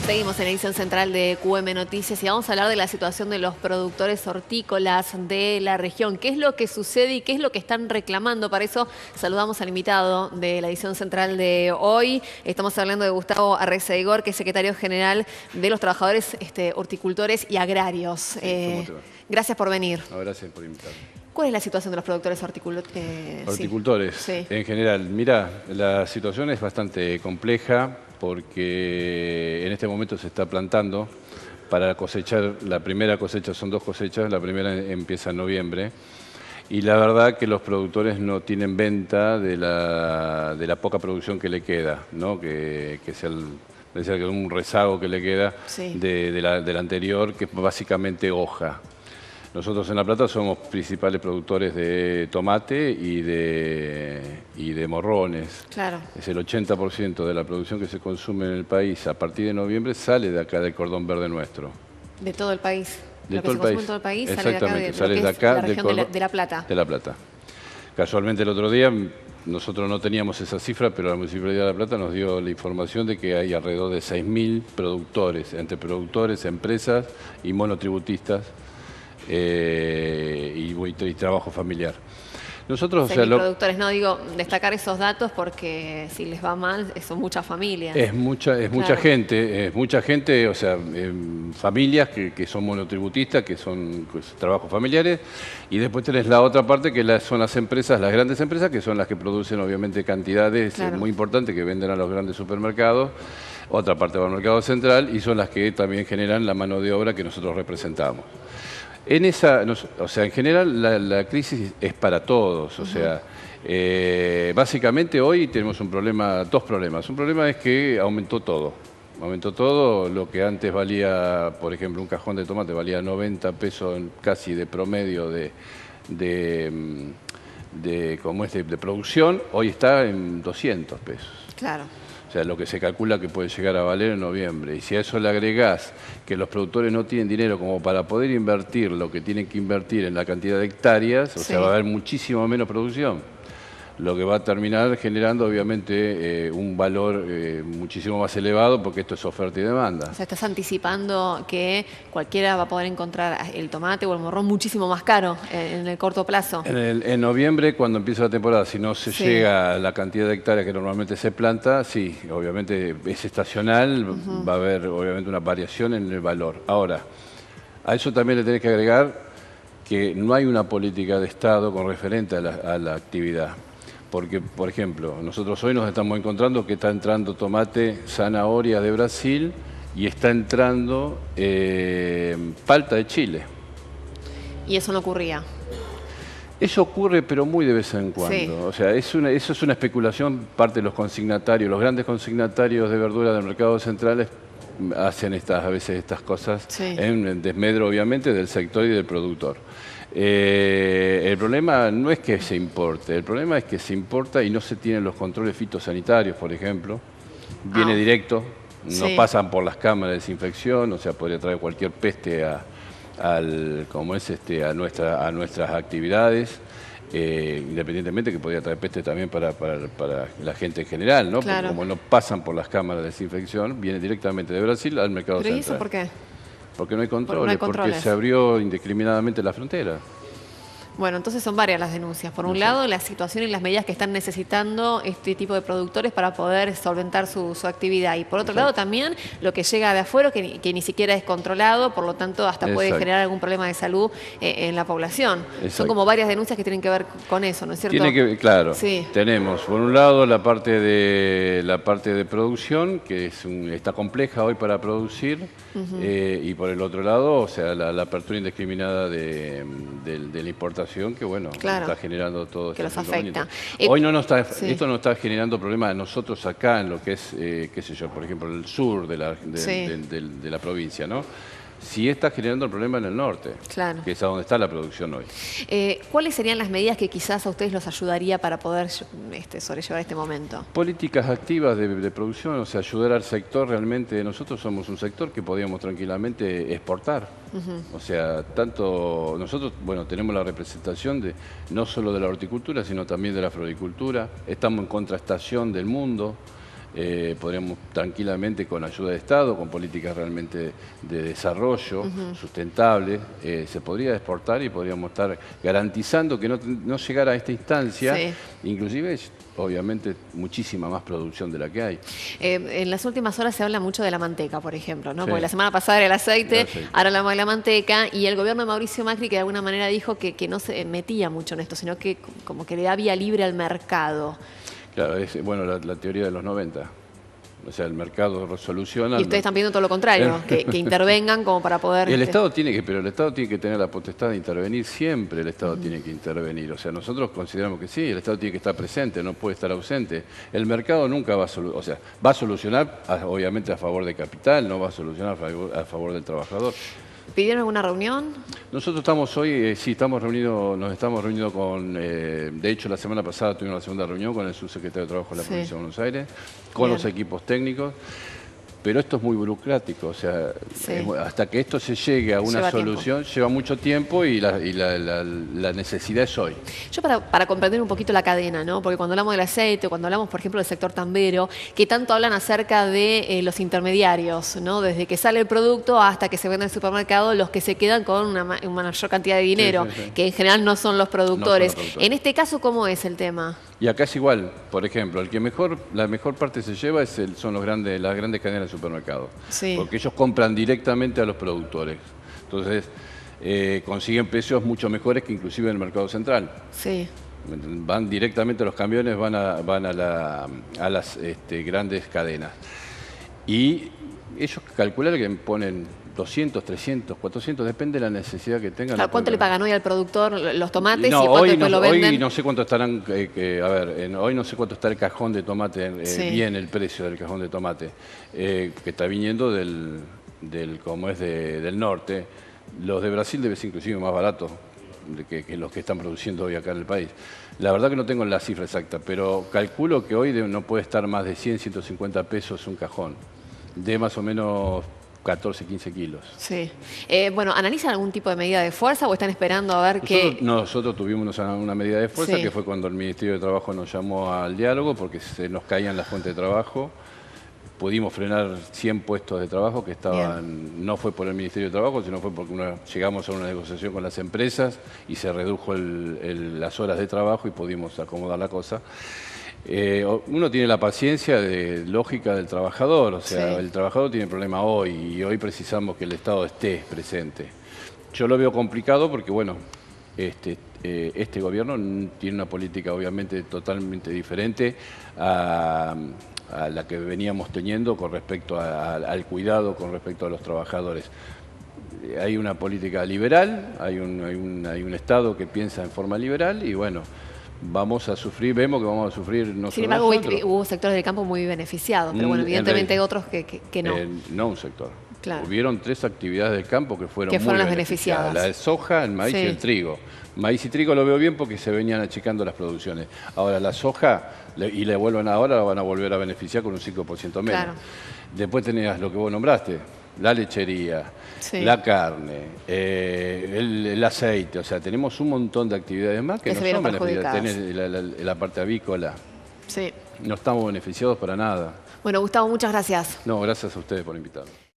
Seguimos en la edición central de QM Noticias y vamos a hablar de la situación de los productores hortícolas de la región. ¿Qué es lo que sucede y qué es lo que están reclamando? Para eso saludamos al invitado de la edición central de hoy. Estamos hablando de Gustavo Arreceigor, que es secretario general de los trabajadores horticultores y agrarios. Gracias por venir. No, gracias por invitarme. ¿Cuál es la situación de los productores horticultores? Sí. En general, mira, la situación es bastante compleja porque en este momento se está plantando para cosechar. La primera cosecha, son dos cosechas, la primera empieza en noviembre y la verdad que los productores no tienen venta de la poca producción que le queda, ¿no? que es un rezago que le queda de la anterior, que es básicamente hoja. Nosotros en La Plata somos principales productores de tomate y de morrones. Claro. Es el 80% de la producción que se consume en el país. A partir de noviembre sale de acá del cordón verde nuestro. De todo el país. De todo el país. En todo el país Exactamente, sale de acá, de la región de La Plata. De La Plata. Casualmente el otro día nosotros no teníamos esa cifra, pero la Municipalidad de La Plata nos dio la información de que hay alrededor de 6.000 productores, entre productores, empresas y monotributistas, y trabajo familiar. Nosotros, productores, no digo destacar esos datos porque si les va mal son muchas familias. Es mucha gente, o sea, familias que son monotributistas, que son trabajos familiares, y después tenés la otra parte que son las empresas, las grandes empresas, que son las que producen obviamente cantidades muy importantes que venden a los grandes supermercados. Otra parte va al mercado central y son las que también generan la mano de obra que nosotros representamos. En general la crisis es para todos, o sea, básicamente hoy tenemos dos problemas. Un problema es que aumentó todo lo que antes valía, por ejemplo, un cajón de tomate valía 90 pesos casi de promedio de producción, hoy está en 200 pesos. Claro. O sea, lo que se calcula que puede llegar a valer en noviembre. Y si a eso le agregás que los productores no tienen dinero como para poder invertir lo que tienen que invertir en la cantidad de hectáreas, o sea, va a haber muchísimo menos producción. Lo que va a terminar generando, obviamente, un valor muchísimo más elevado, porque esto es oferta y demanda. O sea, estás anticipando que cualquiera va a poder encontrar el tomate o el morrón muchísimo más caro en el corto plazo. En noviembre, cuando empieza la temporada, si no se llega a la cantidad de hectáreas que normalmente se planta, sí, obviamente es estacional, va a haber obviamente una variación en el valor. Ahora, a eso también le tenés que agregar que no hay una política de Estado con referente a la actividad. Porque, por ejemplo, nosotros hoy nos estamos encontrando que está entrando tomate, zanahoria de Brasil y está entrando palta de Chile. ¿Y eso no ocurría? Eso ocurre, pero muy de vez en cuando. Sí. O sea, eso es una especulación parte de los consignatarios. Los grandes consignatarios de verdura del mercado central hacen a veces estas cosas en desmedro, obviamente, del sector y del productor. El problema no es que se importe, el problema es que se importa y no se tienen los controles fitosanitarios, por ejemplo. Viene directo, no pasan por las cámaras de desinfección, o sea, podría traer cualquier peste a nuestras actividades, independientemente que podría traer peste también para la gente en general, ¿no? Claro. Porque como no pasan por las cámaras de desinfección, viene directamente de Brasil al mercado central. ¿Pero y eso por qué? Porque no hay controles, porque se abrió indiscriminadamente la frontera. Bueno, entonces son varias las denuncias. Por un lado, la situación y las medidas que están necesitando este tipo de productores para poder solventar su actividad. Y por otro lado también lo que llega de afuera, que ni siquiera es controlado, por lo tanto hasta puede generar algún problema de salud en la población. Son como varias denuncias que tienen que ver con eso, ¿no es cierto? Claro, tenemos por un lado la parte de producción, que está compleja hoy para producir, y por el otro lado, o sea, la apertura indiscriminada de la importación, que bueno, está generando todo que este los afecta. Hoy esto no está generando problemas a nosotros acá en lo que es, qué sé yo, por ejemplo, el sur de la provincia, ¿no? Sí está generando el problema en el norte, que es a donde está la producción hoy. ¿Cuáles serían las medidas que quizás a ustedes los ayudaría para poder sobrellevar este momento? Políticas activas de producción, o sea, ayudar al sector realmente. Nosotros somos un sector que podríamos tranquilamente exportar. O sea, nosotros, bueno, tenemos la representación no solo de la horticultura, sino también de la floricultura. Estamos en contrastación del mundo. podríamos tranquilamente, con ayuda de Estado, con políticas realmente de desarrollo sustentable, se podría exportar y podríamos estar garantizando que no llegara a esta instancia, inclusive obviamente muchísima más producción de la que hay. En las últimas horas se habla mucho de la manteca, por ejemplo, ¿no? Porque la semana pasada era el aceite, ahora hablamos de la manteca, y el gobierno de Mauricio Macri que de alguna manera dijo que no se metía mucho en esto, sino que como que le da vía libre al mercado. Claro, es bueno la teoría de los 90. O sea, el mercado soluciona. Y ustedes están pidiendo todo lo contrario, que intervengan como para poder... El Estado pero el Estado tiene que tener la potestad de intervenir siempre, el Estado tiene que intervenir. O sea, nosotros consideramos que sí, el Estado tiene que estar presente, no puede estar ausente. El mercado nunca va a solucionar, o sea, va a solucionar obviamente a favor de capital, no va a solucionar a favor del trabajador. ¿Pidieron alguna reunión? Nosotros estamos hoy, sí, nos estamos reuniendo con, de hecho la semana pasada tuvimos la segunda reunión con el subsecretario de Trabajo de la Provincia de Buenos Aires, con los equipos técnicos, pero esto es muy burocrático, o sea, hasta que esto se llegue a una solución lleva mucho tiempo y la necesidad es hoy. Yo para comprender un poquito la cadena, ¿no? Porque cuando hablamos del aceite, cuando hablamos, por ejemplo, del sector tambero, que tanto hablan acerca de los intermediarios, ¿no? Desde que sale el producto hasta que se vende en el supermercado, los que se quedan con una mayor cantidad de dinero, que en general no son los productores. En este caso, ¿cómo es el tema? Y acá es igual, por ejemplo, la mejor parte se lleva son las grandes cadenas de supermercados, porque ellos compran directamente a los productores. Entonces, consiguen precios mucho mejores que inclusive en el mercado central. Van directamente, los camiones van a las grandes cadenas. Y ellos calculan que ponen 200, 300, 400, depende de la necesidad que tengan. ¿Cuánto le pagan hoy al productor los tomates no, y cuánto después lo venden? Hoy no sé cuánto estarán, hoy no sé cuánto está el cajón de tomate, bien el precio del cajón de tomate, que está viniendo del norte. Los de Brasil debe ser inclusive más baratos que los que están produciendo hoy acá en el país. La verdad que no tengo la cifra exacta, pero calculo que hoy no puede estar más de 100, 150 pesos un cajón, de más o menos 14, 15 kilos. Bueno, ¿analizan algún tipo de medida de fuerza o están esperando a ver qué...? Nosotros tuvimos una medida de fuerza que fue cuando el Ministerio de Trabajo nos llamó al diálogo porque se nos caían las fuentes de trabajo. Pudimos frenar 100 puestos de trabajo que estaban, no fue por el Ministerio de Trabajo, sino fue porque llegamos a una negociación con las empresas y se redujo las horas de trabajo y pudimos acomodar la cosa. Uno tiene la paciencia lógica del trabajador, o sea, el trabajador tiene problema hoy y hoy precisamos que el Estado esté presente. Yo lo veo complicado porque, bueno, este gobierno tiene una política obviamente totalmente diferente a la que veníamos teniendo con respecto al cuidado, con respecto a los trabajadores. Hay una política liberal, hay un Estado que piensa en forma liberal y, bueno, vamos a sufrir, vemos que vamos a sufrir nosotros. Sin embargo, hubo sectores del campo muy beneficiados, pero bueno, evidentemente hay otros que no. No un sector. Hubieron 3 actividades del campo que fueron las muy beneficiadas. La de soja, el maíz y el trigo. Maíz y trigo lo veo bien porque se venían achicando las producciones. Ahora la soja, y la van a volver a beneficiar con un 5% menos. Después tenías lo que vos nombraste, la lechería, la carne, el aceite, o sea, tenemos un montón de actividades más que no son beneficiadas. Tenés la parte avícola. No estamos beneficiados para nada. Bueno, Gustavo, muchas gracias. No, gracias a ustedes por invitarme.